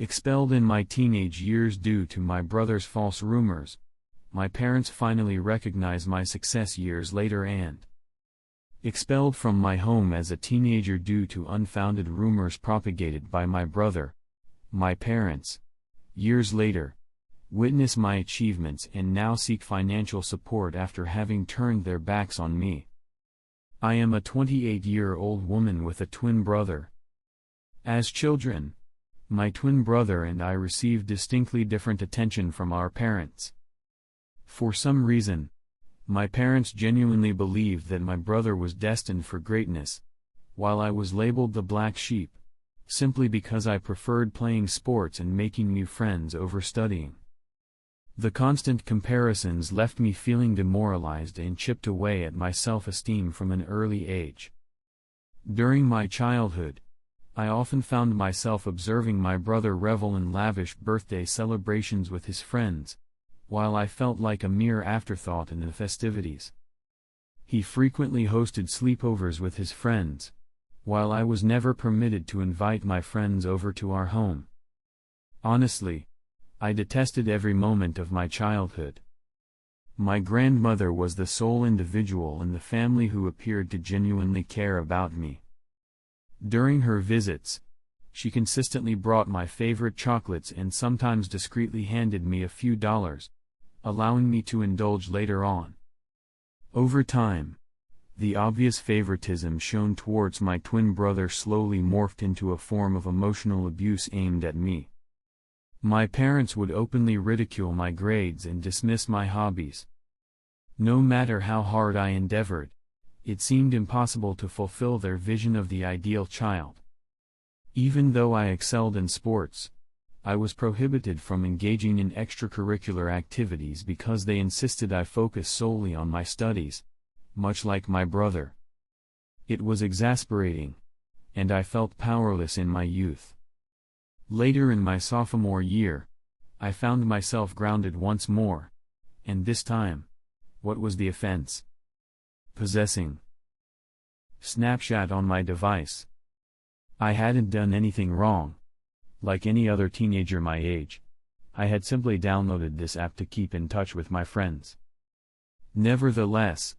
Expelled in my teenage years due to my brother's false rumors, my parents finally recognized my success years later and expelled from my home as a teenager due to unfounded rumors propagated by my brother. My parents, years later, witness my achievements and now seek financial support after having turned their backs on me. I am a 28-year-old woman with a twin brother. As children, my twin brother and I received distinctly different attention from our parents. For some reason, my parents genuinely believed that my brother was destined for greatness, while I was labeled the black sheep, simply because I preferred playing sports and making new friends over studying. The constant comparisons left me feeling demoralized and chipped away at my self-esteem from an early age. During my childhood, I often found myself observing my brother revel in lavish birthday celebrations with his friends, while I felt like a mere afterthought in the festivities. He frequently hosted sleepovers with his friends, while I was never permitted to invite my friends over to our home. Honestly, I detested every moment of my childhood. My grandmother was the sole individual in the family who appeared to genuinely care about me. During her visits, she consistently brought my favorite chocolates and sometimes discreetly handed me a few dollars, allowing me to indulge later on. Over time, the obvious favoritism shown towards my twin brother slowly morphed into a form of emotional abuse aimed at me. My parents would openly ridicule my grades and dismiss my hobbies. No matter how hard I endeavored, it seemed impossible to fulfill their vision of the ideal child. Even though I excelled in sports, I was prohibited from engaging in extracurricular activities because they insisted I focus solely on my studies, much like my brother. It was exasperating, and I felt powerless in my youth. Later in my sophomore year, I found myself grounded once more, and this time, what was the offense? Possessing. Snapshot on my device. I hadn't done anything wrong. Like any other teenager my age, I had simply downloaded this app to keep in touch with my friends. Nevertheless,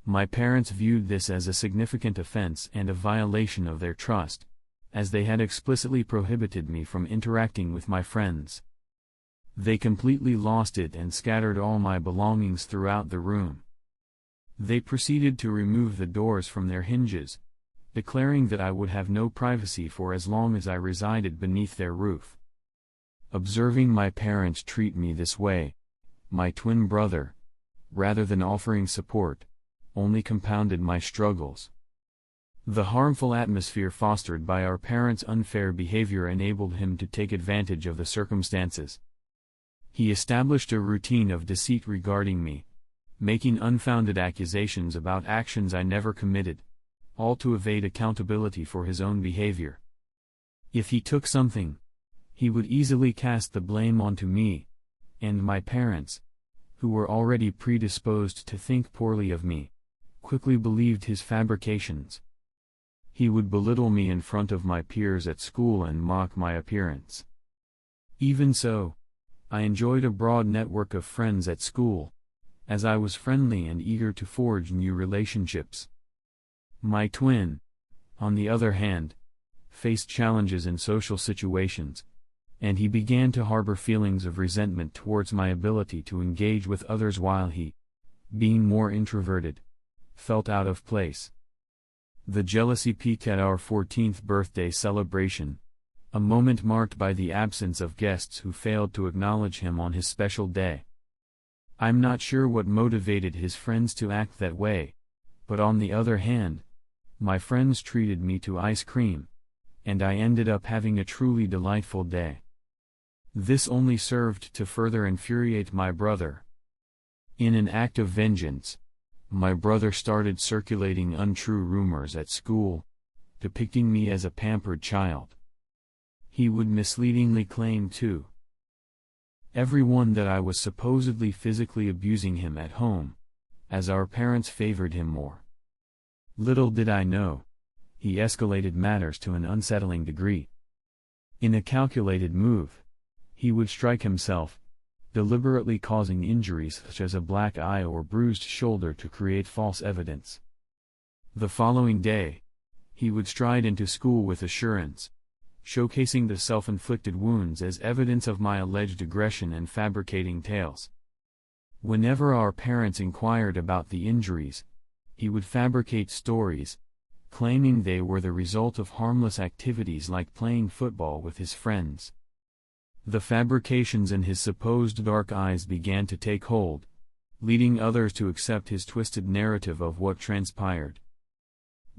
my parents viewed this as a significant offense and a violation of their trust, as they had explicitly prohibited me from interacting with my friends. They completely lost it and scattered all my belongings throughout the room. They proceeded to remove the doors from their hinges, declaring that I would have no privacy for as long as I resided beneath their roof. Observing my parents treat me this way, my twin brother, rather than offering support, only compounded my struggles. The harmful atmosphere fostered by our parents' unfair behavior enabled him to take advantage of the circumstances. He established a routine of deceit regarding me, making unfounded accusations about actions I never committed, all to evade accountability for his own behavior. If he took something, he would easily cast the blame onto me, and my parents, who were already predisposed to think poorly of me, quickly believed his fabrications. He would belittle me in front of my peers at school and mock my appearance. Even so, I enjoyed a broad network of friends at school, as I was friendly and eager to forge new relationships. My twin, on the other hand, faced challenges in social situations, and he began to harbor feelings of resentment towards my ability to engage with others while he, being more introverted, felt out of place. The jealousy peaked at our 14th birthday celebration, a moment marked by the absence of guests who failed to acknowledge him on his special day. I'm not sure what motivated his friends to act that way, but on the other hand, my friends treated me to ice cream, and I ended up having a truly delightful day. This only served to further infuriate my brother. In an act of vengeance, my brother started circulating untrue rumors at school, depicting me as a pampered child. He would misleadingly claim to everyone that I was supposedly physically abusing him at home, as our parents favored him more. Little did I know, he escalated matters to an unsettling degree. In a calculated move, he would strike himself, deliberately causing injuries such as a black eye or bruised shoulder to create false evidence. The following day, he would stride into school with assurance, showcasing the self-inflicted wounds as evidence of my alleged aggression and fabricating tales. Whenever our parents inquired about the injuries, he would fabricate stories, claiming they were the result of harmless activities like playing football with his friends. The fabrications in his supposed dark eyes began to take hold, leading others to accept his twisted narrative of what transpired.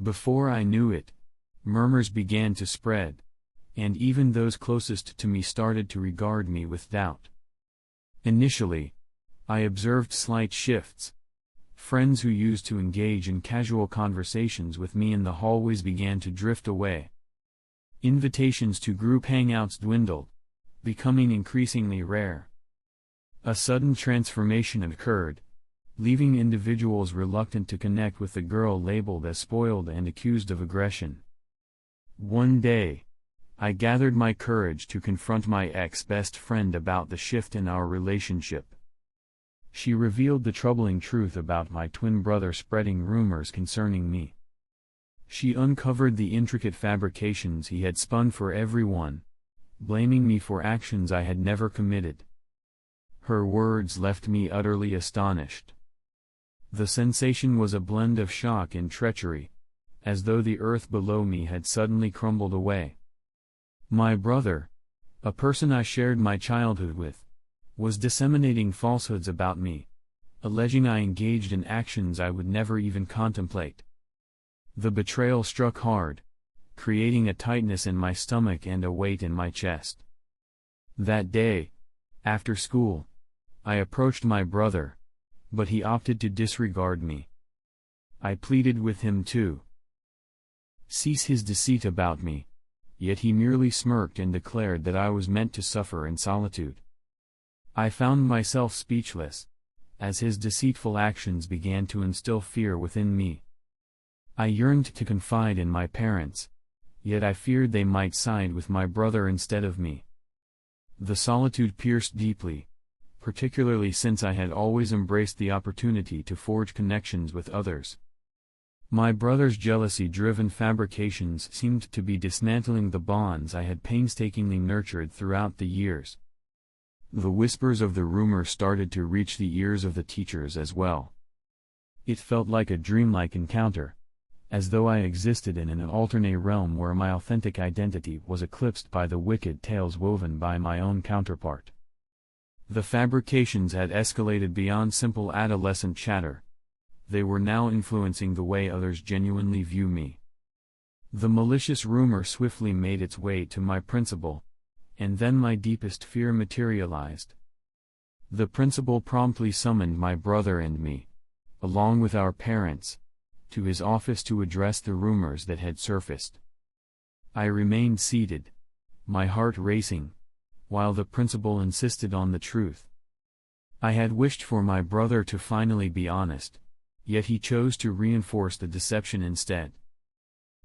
Before I knew it, murmurs began to spread, and even those closest to me started to regard me with doubt. Initially, I observed slight shifts. Friends who used to engage in casual conversations with me in the hallways began to drift away. Invitations to group hangouts dwindled, becoming increasingly rare. A sudden transformation occurred, leaving individuals reluctant to connect with the girl labeled as spoiled and accused of aggression. One day, I gathered my courage to confront my ex-best friend about the shift in our relationship. She revealed the troubling truth about my twin brother spreading rumors concerning me. She uncovered the intricate fabrications he had spun for everyone, blaming me for actions I had never committed. Her words left me utterly astonished. The sensation was a blend of shock and treachery, as though the earth below me had suddenly crumbled away. My brother, a person I shared my childhood with, was disseminating falsehoods about me, alleging I engaged in actions I would never even contemplate. The betrayal struck hard, creating a tightness in my stomach and a weight in my chest. That day, after school, I approached my brother, but he opted to disregard me. I pleaded with him to cease his deceit about me, yet he merely smirked and declared that I was meant to suffer in solitude. I found myself speechless, as his deceitful actions began to instill fear within me. I yearned to confide in my parents, yet I feared they might side with my brother instead of me. The solitude pierced deeply, particularly since I had always embraced the opportunity to forge connections with others. My brother's jealousy-driven fabrications seemed to be dismantling the bonds I had painstakingly nurtured throughout the years. The whispers of the rumor started to reach the ears of the teachers as well. It felt like a dreamlike encounter, as though I existed in an alternate realm where my authentic identity was eclipsed by the wicked tales woven by my own counterpart. The fabrications had escalated beyond simple adolescent chatter. They were now influencing the way others genuinely view me. The malicious rumor swiftly made its way to my principal, and then my deepest fear materialized. The principal promptly summoned my brother and me, along with our parents, to his office to address the rumors that had surfaced. I remained seated, my heart racing, while the principal insisted on the truth. I had wished for my brother to finally be honest, yet he chose to reinforce the deception instead.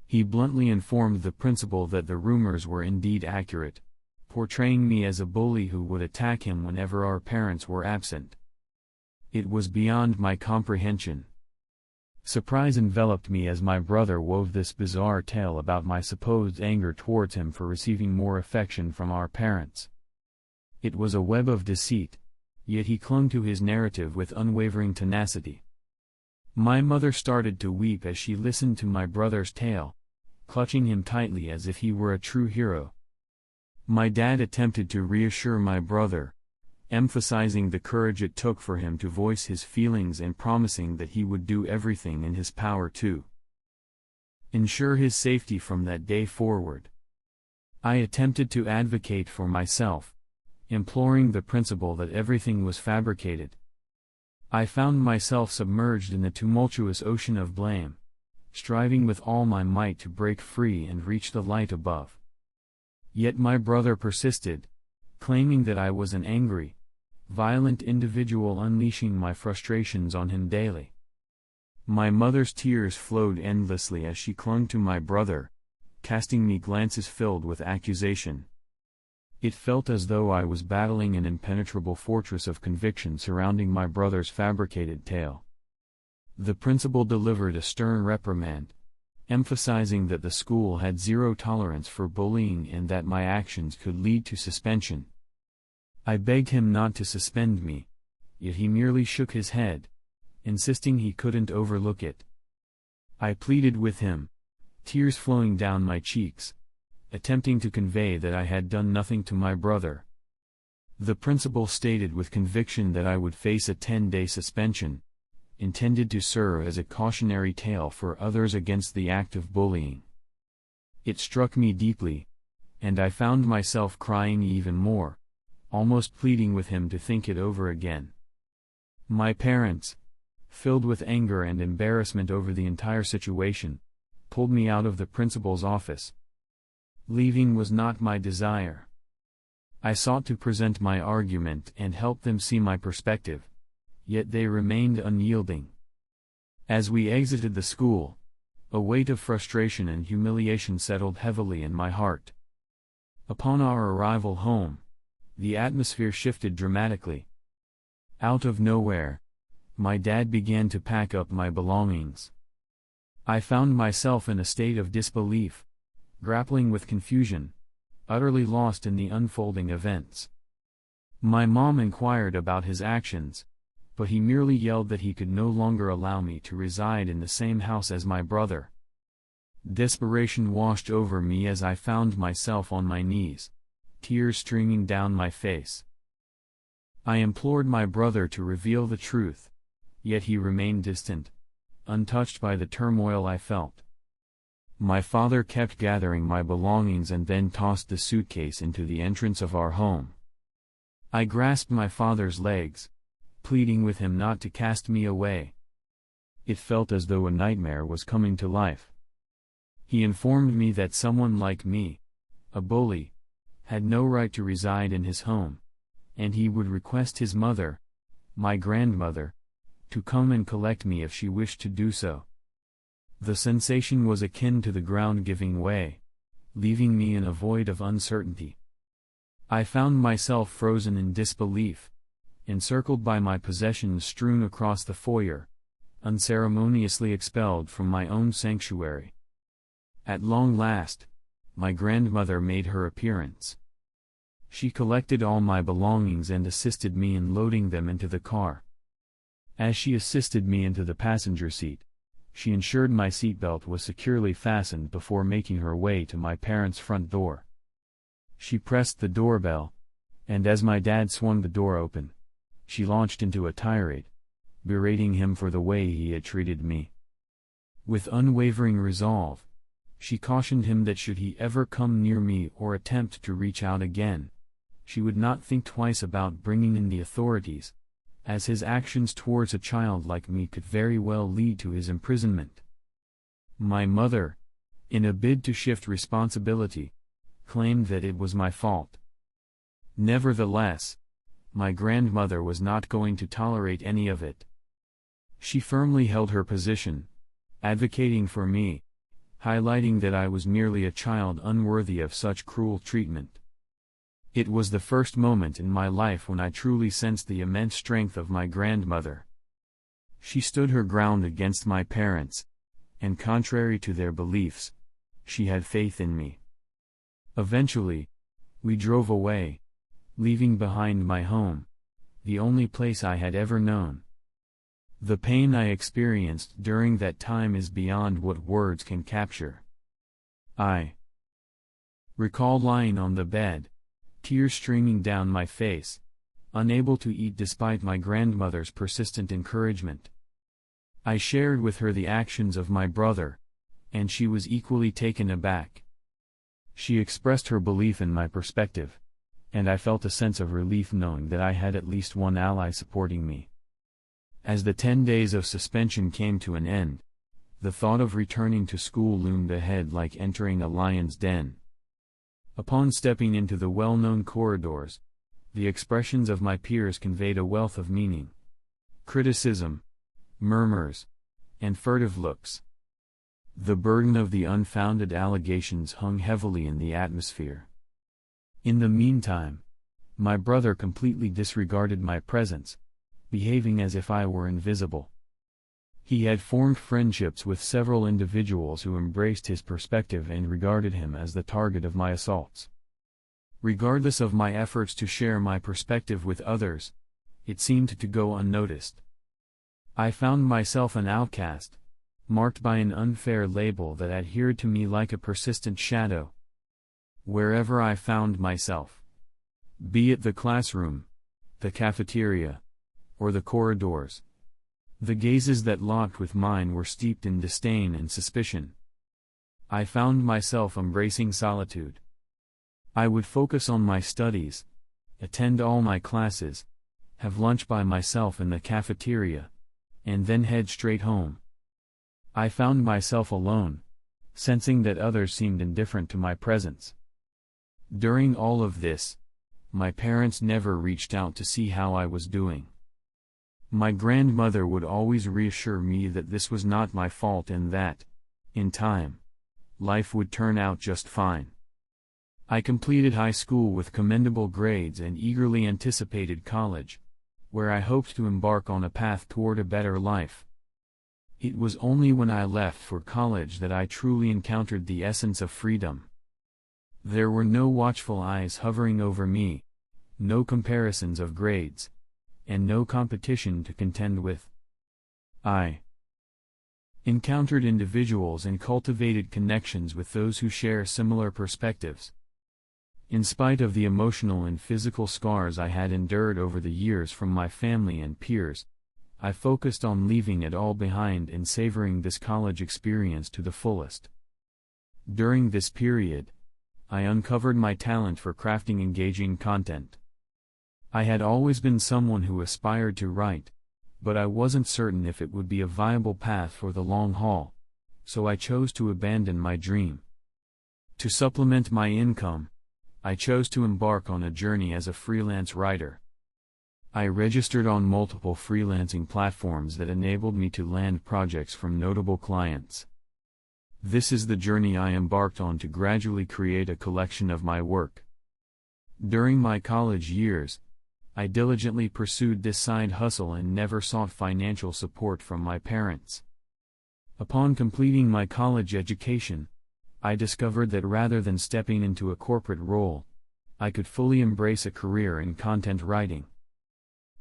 He bluntly informed the principal that the rumors were indeed accurate, portraying me as a bully who would attack him whenever our parents were absent. It was beyond my comprehension. Surprise enveloped me as my brother wove this bizarre tale about my supposed anger towards him for receiving more affection from our parents. It was a web of deceit, yet he clung to his narrative with unwavering tenacity. My mother started to weep as she listened to my brother's tale, clutching him tightly as if he were a true hero. My dad attempted to reassure my brother, emphasizing the courage it took for him to voice his feelings and promising that he would do everything in his power to ensure his safety from that day forward. I attempted to advocate for myself, imploring the principal that everything was fabricated. I found myself submerged in the tumultuous ocean of blame, striving with all my might to break free and reach the light above. Yet my brother persisted, claiming that I was an angry, violent individual unleashing my frustrations on him daily. My mother's tears flowed endlessly as she clung to my brother, casting me glances filled with accusation. It felt as though I was battling an impenetrable fortress of conviction surrounding my brother's fabricated tale. The principal delivered a stern reprimand, emphasizing that the school had zero tolerance for bullying and that my actions could lead to suspension. I begged him not to suspend me, yet he merely shook his head, insisting he couldn't overlook it. I pleaded with him, tears flowing down my cheeks, attempting to convey that I had done nothing to my brother. The principal stated with conviction that I would face a 10-day suspension, intended to serve as a cautionary tale for others against the act of bullying. It struck me deeply, and I found myself crying even more, almost pleading with him to think it over again. My parents, filled with anger and embarrassment over the entire situation, pulled me out of the principal's office. Leaving was not my desire. I sought to present my argument and help them see my perspective, yet they remained unyielding. As we exited the school, a weight of frustration and humiliation settled heavily in my heart. Upon our arrival home, the atmosphere shifted dramatically. Out of nowhere, my dad began to pack up my belongings. I found myself in a state of disbelief, grappling with confusion, utterly lost in the unfolding events. My mom inquired about his actions, but he merely yelled that he could no longer allow me to reside in the same house as my brother. Desperation washed over me as I found myself on my knees, tears streaming down my face. I implored my brother to reveal the truth, yet he remained distant, untouched by the turmoil I felt. My father kept gathering my belongings and then tossed the suitcase into the entrance of our home. I grasped my father's legs, pleading with him not to cast me away. It felt as though a nightmare was coming to life. He informed me that someone like me, a bully, had no right to reside in his home, and he would request his mother, my grandmother, to come and collect me if she wished to do so. The sensation was akin to the ground giving way, leaving me in a void of uncertainty. I found myself frozen in disbelief, encircled by my possessions strewn across the foyer, unceremoniously expelled from my own sanctuary. At long last, my grandmother made her appearance. She collected all my belongings and assisted me in loading them into the car. As she assisted me into the passenger seat, she ensured my seatbelt was securely fastened before making her way to my parents' front door. She pressed the doorbell, and as my dad swung the door open, she launched into a tirade, berating him for the way he had treated me. With unwavering resolve, she cautioned him that should he ever come near me or attempt to reach out again, she would not think twice about bringing in the authorities, as his actions towards a child like me could very well lead to his imprisonment. My mother, in a bid to shift responsibility, claimed that it was my fault. Nevertheless, my grandmother was not going to tolerate any of it. She firmly held her position, advocating for me, highlighting that I was merely a child unworthy of such cruel treatment. It was the first moment in my life when I truly sensed the immense strength of my grandmother. She stood her ground against my parents, and contrary to their beliefs, she had faith in me. Eventually, we drove away, leaving behind my home, the only place I had ever known. The pain I experienced during that time is beyond what words can capture. I recall lying on the bed, tears streaming down my face, unable to eat despite my grandmother's persistent encouragement. I shared with her the actions of my brother, and she was equally taken aback. She expressed her belief in my perspective, and I felt a sense of relief knowing that I had at least one ally supporting me. As the 10 days of suspension came to an end, the thought of returning to school loomed ahead like entering a lion's den. Upon stepping into the well-known corridors, the expressions of my peers conveyed a wealth of meaning. Criticism, murmurs, and furtive looks. The burden of the unfounded allegations hung heavily in the atmosphere. In the meantime, my brother completely disregarded my presence, behaving as if I were invisible. He had formed friendships with several individuals who embraced his perspective and regarded him as the target of my assaults. Regardless of my efforts to share my perspective with others, it seemed to go unnoticed. I found myself an outcast, marked by an unfair label that adhered to me like a persistent shadow. Wherever I found myself, be it the classroom, the cafeteria, or the corridors, the gazes that locked with mine were steeped in disdain and suspicion. I found myself embracing solitude. I would focus on my studies, attend all my classes, have lunch by myself in the cafeteria, and then head straight home. I found myself alone, sensing that others seemed indifferent to my presence. During all of this, my parents never reached out to see how I was doing. My grandmother would always reassure me that this was not my fault and that, in time, life would turn out just fine. I completed high school with commendable grades and eagerly anticipated college, where I hoped to embark on a path toward a better life. It was only when I left for college that I truly encountered the essence of freedom. There were no watchful eyes hovering over me, no comparisons of grades, and no competition to contend with. I encountered individuals and cultivated connections with those who share similar perspectives. In spite of the emotional and physical scars I had endured over the years from my family and peers, I focused on leaving it all behind and savoring this college experience to the fullest. During this period, I uncovered my talent for crafting engaging content. I had always been someone who aspired to write, but I wasn't certain if it would be a viable path for the long haul, so I chose to abandon my dream. To supplement my income, I chose to embark on a journey as a freelance writer. I registered on multiple freelancing platforms that enabled me to land projects from notable clients. This is the journey I embarked on to gradually create a collection of my work. During my college years, I diligently pursued this side hustle and never sought financial support from my parents. Upon completing my college education, I discovered that rather than stepping into a corporate role, I could fully embrace a career in content writing.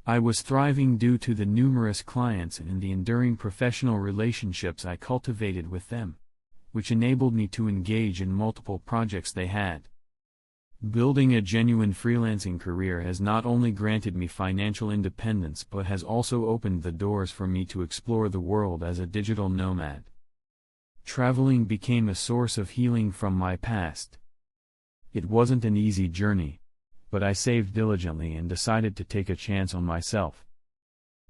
I was thriving due to the numerous clients and the enduring professional relationships I cultivated with them, which enabled me to engage in multiple projects they had. Building a genuine freelancing career has not only granted me financial independence but has also opened the doors for me to explore the world as a digital nomad. Traveling became a source of healing from my past. It wasn't an easy journey, but I saved diligently and decided to take a chance on myself.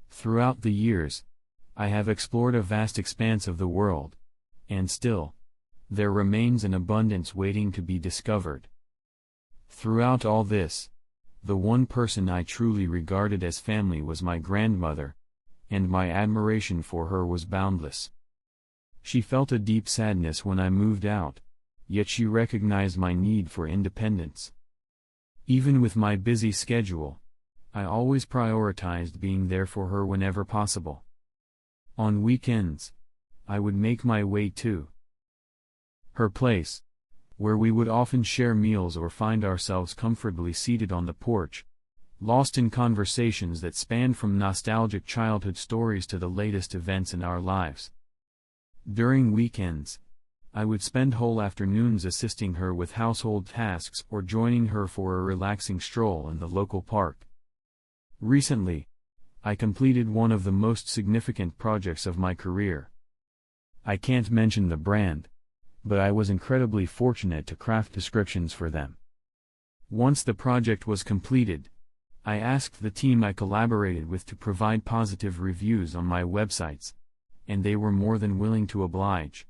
Throughout the years, I have explored a vast expanse of the world, and still, there remains an abundance waiting to be discovered. Throughout all this, the one person I truly regarded as family was my grandmother, and my admiration for her was boundless. She felt a deep sadness when I moved out, yet she recognized my need for independence. Even with my busy schedule, I always prioritized being there for her whenever possible. On weekends, I would make my way to her place, where we would often share meals or find ourselves comfortably seated on the porch, lost in conversations that spanned from nostalgic childhood stories to the latest events in our lives. During weekends, I would spend whole afternoons assisting her with household tasks or joining her for a relaxing stroll in the local park. Recently, I completed one of the most significant projects of my career. I can't mention the brand, but I was incredibly fortunate to craft descriptions for them. Once the project was completed, I asked the team I collaborated with to provide positive reviews on my websites, and they were more than willing to oblige.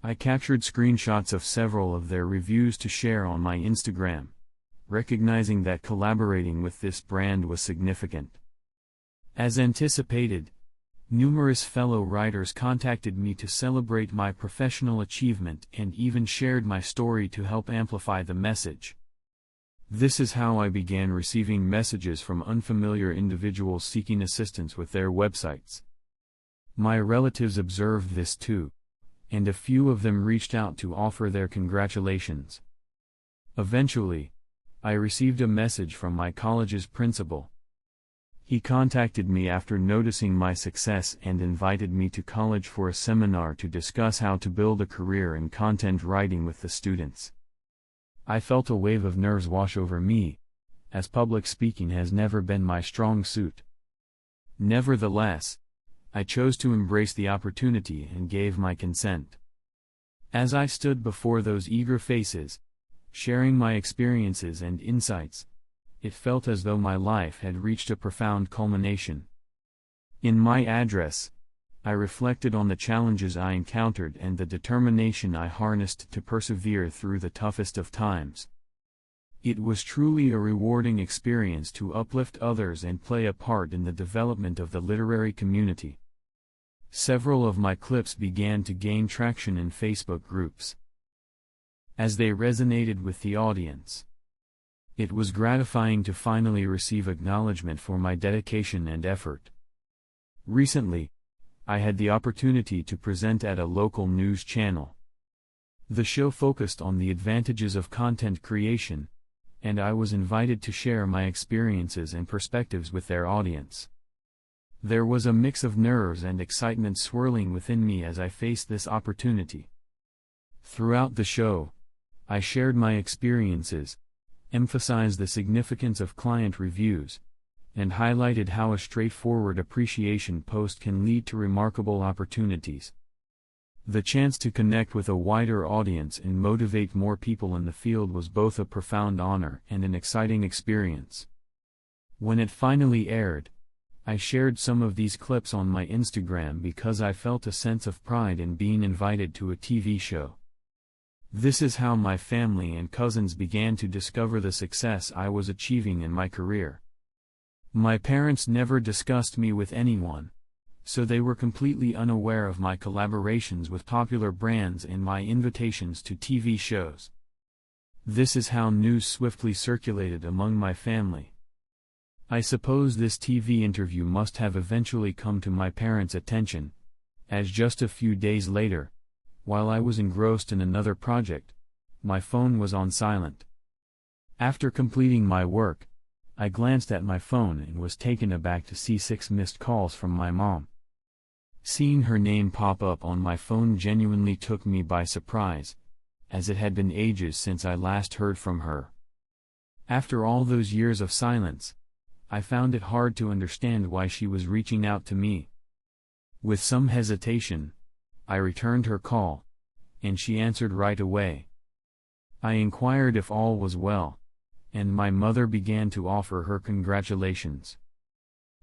I captured screenshots of several of their reviews to share on my Instagram, recognizing that collaborating with this brand was significant. As anticipated, numerous fellow writers contacted me to celebrate my professional achievement and even shared my story to help amplify the message. This is how I began receiving messages from unfamiliar individuals seeking assistance with their websites. My relatives observed this too, and a few of them reached out to offer their congratulations. Eventually, I received a message from my college's principal. He contacted me after noticing my success and invited me to college for a seminar to discuss how to build a career in content writing with the students. I felt a wave of nerves wash over me, as public speaking has never been my strong suit. Nevertheless, I chose to embrace the opportunity and gave my consent. As I stood before those eager faces, sharing my experiences and insights, it felt as though my life had reached a profound culmination. In my address, I reflected on the challenges I encountered and the determination I harnessed to persevere through the toughest of times. It was truly a rewarding experience to uplift others and play a part in the development of the literary community. Several of my clips began to gain traction in Facebook groups, as they resonated with the audience. It was gratifying to finally receive acknowledgement for my dedication and effort. Recently, I had the opportunity to present at a local news channel. The show focused on the advantages of content creation, and I was invited to share my experiences and perspectives with their audience. There was a mix of nerves and excitement swirling within me as I faced this opportunity. Throughout the show, I shared my experiences, emphasized the significance of client reviews, and highlighted how a straightforward appreciation post can lead to remarkable opportunities. The chance to connect with a wider audience and motivate more people in the field was both a profound honor and an exciting experience. When it finally aired, I shared some of these clips on my Instagram because I felt a sense of pride in being invited to a TV show. This is how my family and cousins began to discover the success I was achieving in my career. My parents never discussed me with anyone, so they were completely unaware of my collaborations with popular brands and my invitations to TV shows. This is how news swiftly circulated among my family. I suppose this TV interview must have eventually come to my parents' attention, as just a few days later, while I was engrossed in another project, my phone was on silent. After completing my work, I glanced at my phone and was taken aback to see 6 missed calls from my mom. Seeing her name pop up on my phone genuinely took me by surprise, as it had been ages since I last heard from her. After all those years of silence, I found it hard to understand why she was reaching out to me. With some hesitation, I returned her call, and she answered right away. I inquired if all was well, and my mother began to offer her congratulations.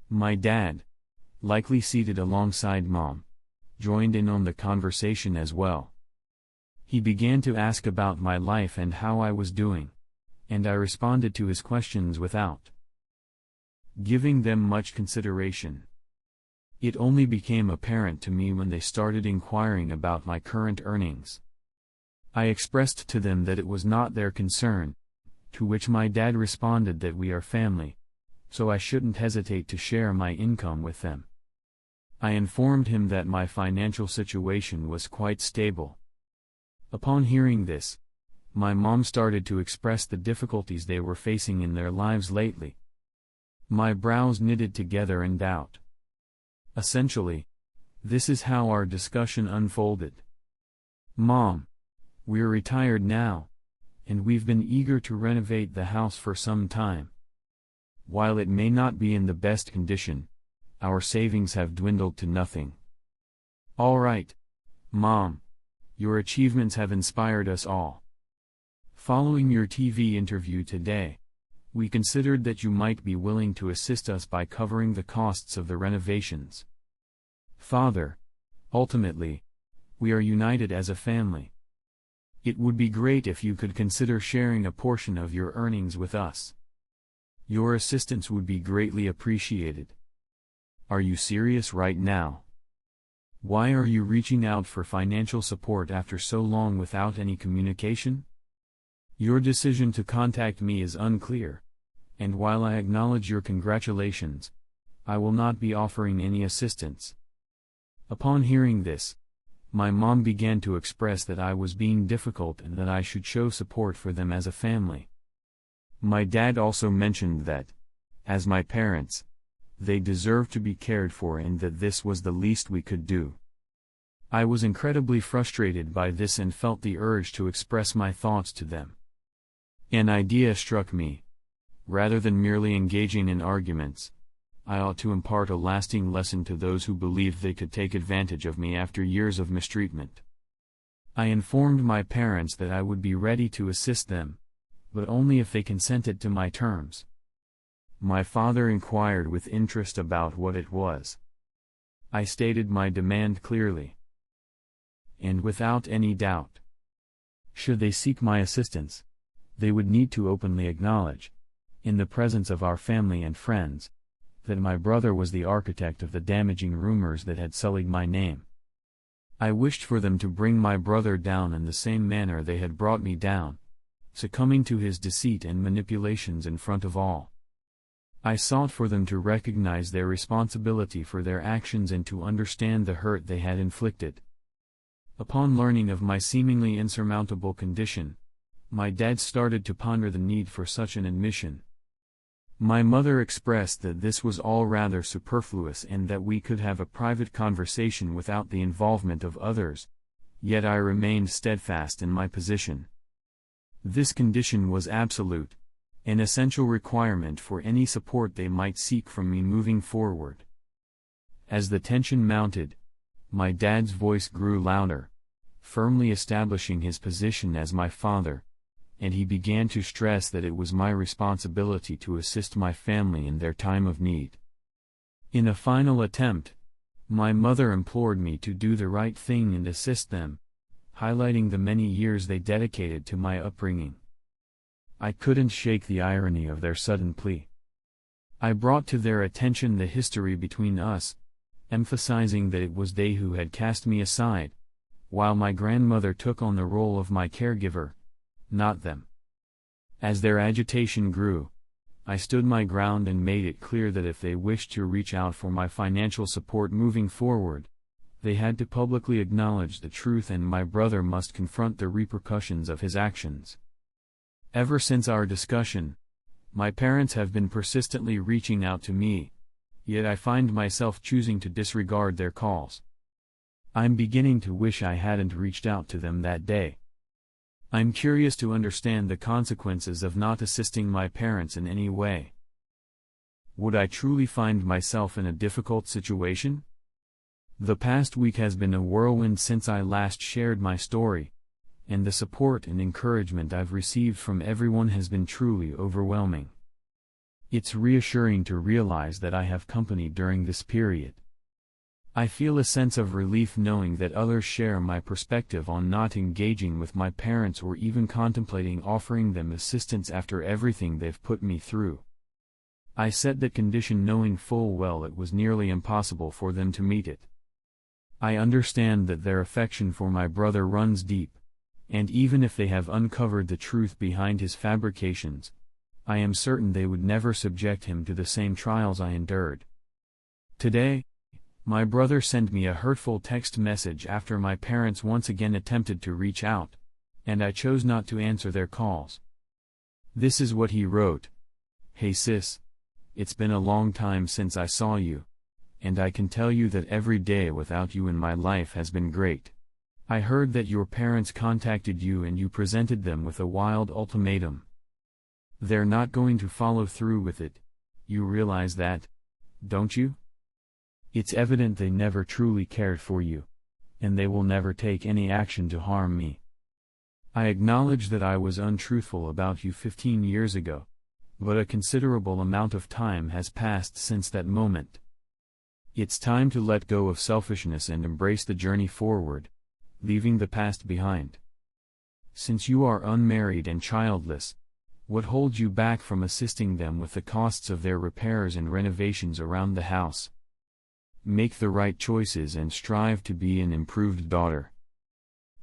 My dad, likely seated alongside Mom, joined in on the conversation as well. He began to ask about my life and how I was doing, and I responded to his questions without giving them much consideration. It only became apparent to me when they started inquiring about my current earnings. I expressed to them that it was not their concern, to which my dad responded that we are family, so I shouldn't hesitate to share my income with them. I informed him that my financial situation was quite stable. Upon hearing this, my mom started to express the difficulties they were facing in their lives lately. My brows knitted together in doubt. Essentially, this is how our discussion unfolded. Mom, we're retired now, and we've been eager to renovate the house for some time. While it may not be in the best condition, our savings have dwindled to nothing. All right, Mom, your achievements have inspired us all. Following your TV interview today, we considered that you might be willing to assist us by covering the costs of the renovations. Father, ultimately, we are united as a family. It would be great if you could consider sharing a portion of your earnings with us. Your assistance would be greatly appreciated. Are you serious right now? Why are you reaching out for financial support after so long without any communication? Your decision to contact me is unclear, and while I acknowledge your congratulations, I will not be offering any assistance." Upon hearing this, my mom began to express that I was being difficult and that I should show support for them as a family. My dad also mentioned that, as my parents, they deserved to be cared for and that this was the least we could do. I was incredibly frustrated by this and felt the urge to express my thoughts to them. An idea struck me. Rather than merely engaging in arguments, I ought to impart a lasting lesson to those who believed they could take advantage of me after years of mistreatment. I informed my parents that I would be ready to assist them, but only if they consented to my terms. My father inquired with interest about what it was. I stated my demand clearly and without any doubt. Should they seek my assistance, they would need to openly acknowledge, in the presence of our family and friends, that my brother was the architect of the damaging rumors that had sullied my name. I wished for them to bring my brother down in the same manner they had brought me down, succumbing to his deceit and manipulations in front of all. I sought for them to recognize their responsibility for their actions and to understand the hurt they had inflicted. Upon learning of my seemingly insurmountable condition, my dad started to ponder the need for such an admission. My mother expressed that this was all rather superfluous and that we could have a private conversation without the involvement of others, yet I remained steadfast in my position. This condition was absolute, an essential requirement for any support they might seek from me moving forward. As the tension mounted, my dad's voice grew louder, firmly establishing his position as my father, and he began to stress that it was my responsibility to assist my family in their time of need. In a final attempt, my mother implored me to do the right thing and assist them, highlighting the many years they dedicated to my upbringing. I couldn't shake the irony of their sudden plea. I brought to their attention the history between us, emphasizing that it was they who had cast me aside, while my grandmother took on the role of my caregiver, not them. As their agitation grew, I stood my ground and made it clear that if they wished to reach out for my financial support moving forward, they had to publicly acknowledge the truth and my brother must confront the repercussions of his actions. Ever since our discussion, my parents have been persistently reaching out to me, yet I find myself choosing to disregard their calls. I'm beginning to wish I hadn't reached out to them that day. I'm curious to understand the consequences of not assisting my parents in any way. Would I truly find myself in a difficult situation? The past week has been a whirlwind since I last shared my story, and the support and encouragement I've received from everyone has been truly overwhelming. It's reassuring to realize that I have company during this period. I feel a sense of relief knowing that others share my perspective on not engaging with my parents or even contemplating offering them assistance after everything they've put me through. I set that condition knowing full well it was nearly impossible for them to meet it. I understand that their affection for my brother runs deep, and even if they have uncovered the truth behind his fabrications, I am certain they would never subject him to the same trials I endured. Today, my brother sent me a hurtful text message after my parents once again attempted to reach out, and I chose not to answer their calls. This is what he wrote. "Hey sis, it's been a long time since I saw you, and I can tell you that every day without you in my life has been great. I heard that your parents contacted you and you presented them with a wild ultimatum. They're not going to follow through with it, you realize that, don't you? It's evident they never truly cared for you, and they will never take any action to harm me. I acknowledge that I was untruthful about you 15 years ago, but a considerable amount of time has passed since that moment. It's time to let go of selfishness and embrace the journey forward, leaving the past behind. Since you are unmarried and childless, what holds you back from assisting them with the costs of their repairs and renovations around the house? Make the right choices and strive to be an improved daughter."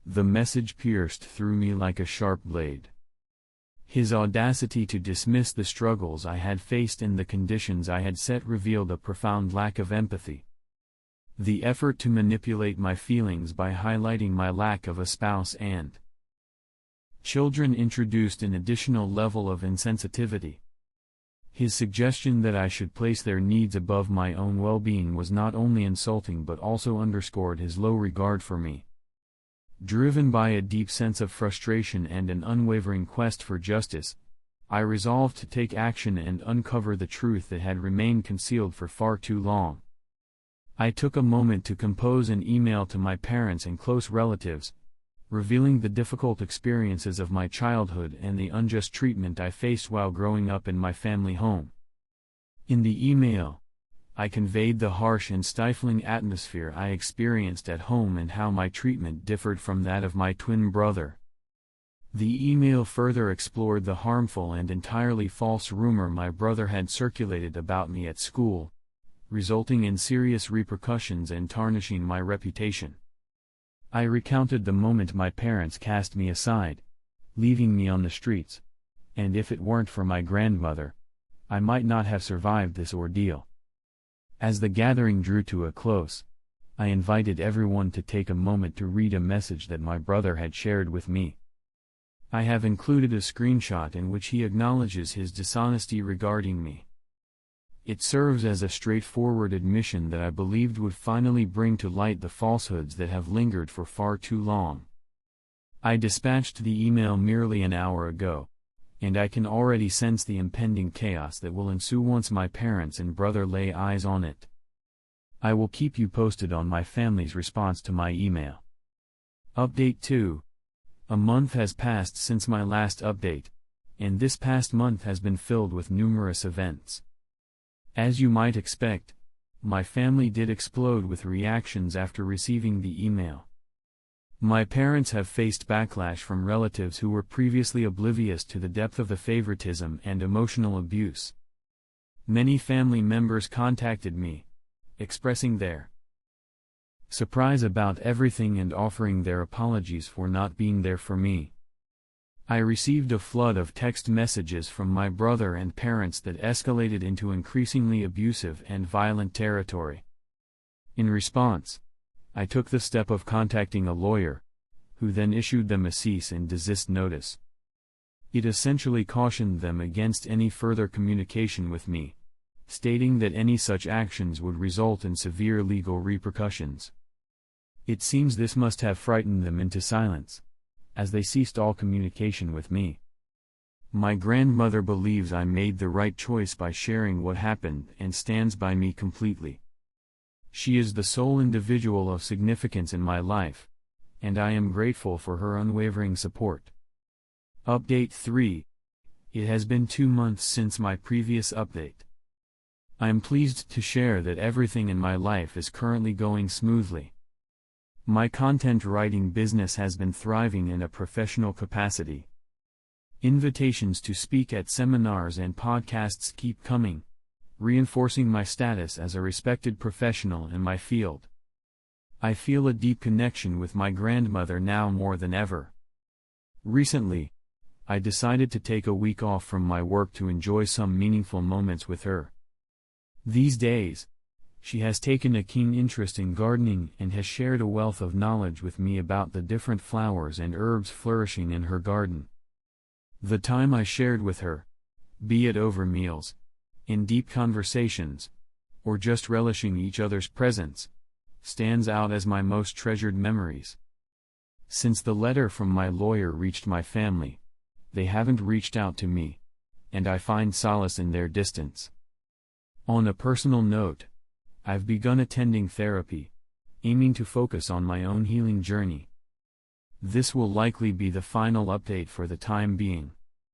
The message pierced through me like a sharp blade. His audacity to dismiss the struggles I had faced and the conditions I had set revealed a profound lack of empathy. The effort to manipulate my feelings by highlighting my lack of a spouse and children introduced an additional level of insensitivity. His suggestion that I should place their needs above my own well-being was not only insulting but also underscored his low regard for me. Driven by a deep sense of frustration and an unwavering quest for justice, I resolved to take action and uncover the truth that had remained concealed for far too long. I took a moment to compose an email to my parents and close relatives, revealing the difficult experiences of my childhood and the unjust treatment I faced while growing up in my family home. In the email, I conveyed the harsh and stifling atmosphere I experienced at home and how my treatment differed from that of my twin brother. The email further explored the harmful and entirely false rumor my brother had circulated about me at school, resulting in serious repercussions and tarnishing my reputation. I recounted the moment my parents cast me aside, leaving me on the streets, and if it weren't for my grandmother, I might not have survived this ordeal. As the gathering drew to a close, I invited everyone to take a moment to read a message that my brother had shared with me. I have included a screenshot in which he acknowledges his dishonesty regarding me. It serves as a straightforward admission that I believed would finally bring to light the falsehoods that have lingered for far too long. I dispatched the email merely an hour ago, and I can already sense the impending chaos that will ensue once my parents and brother lay eyes on it. I will keep you posted on my family's response to my email. Update 2. A month has passed since my last update, and this past month has been filled with numerous events. As you might expect, my family did explode with reactions after receiving the email. My parents have faced backlash from relatives who were previously oblivious to the depth of the favoritism and emotional abuse. Many family members contacted me, expressing their surprise about everything and offering their apologies for not being there for me. I received a flood of text messages from my brother and parents that escalated into increasingly abusive and violent territory. In response, I took the step of contacting a lawyer, who then issued them a cease and desist notice. It essentially cautioned them against any further communication with me, stating that any such actions would result in severe legal repercussions. It seems this must have frightened them into silence, as they ceased all communication with me. My grandmother believes I made the right choice by sharing what happened and stands by me completely. She is the sole individual of significance in my life, and I am grateful for her unwavering support. Update 3. It has been 2 months since my previous update. I am pleased to share that everything in my life is currently going smoothly. My content writing business has been thriving in a professional capacity. Invitations to speak at seminars and podcasts keep coming, reinforcing my status as a respected professional in my field. I feel a deep connection with my grandmother now more than ever. Recently, I decided to take a week off from my work to enjoy some meaningful moments with her. These days, she has taken a keen interest in gardening and has shared a wealth of knowledge with me about the different flowers and herbs flourishing in her garden. The time I shared with her, be it over meals, in deep conversations, or just relishing each other's presence, stands out as my most treasured memories. Since the letter from my lawyer reached my family, they haven't reached out to me, and I find solace in their distance. On a personal note, I've begun attending therapy, aiming to focus on my own healing journey. This will likely be the final update for the time being.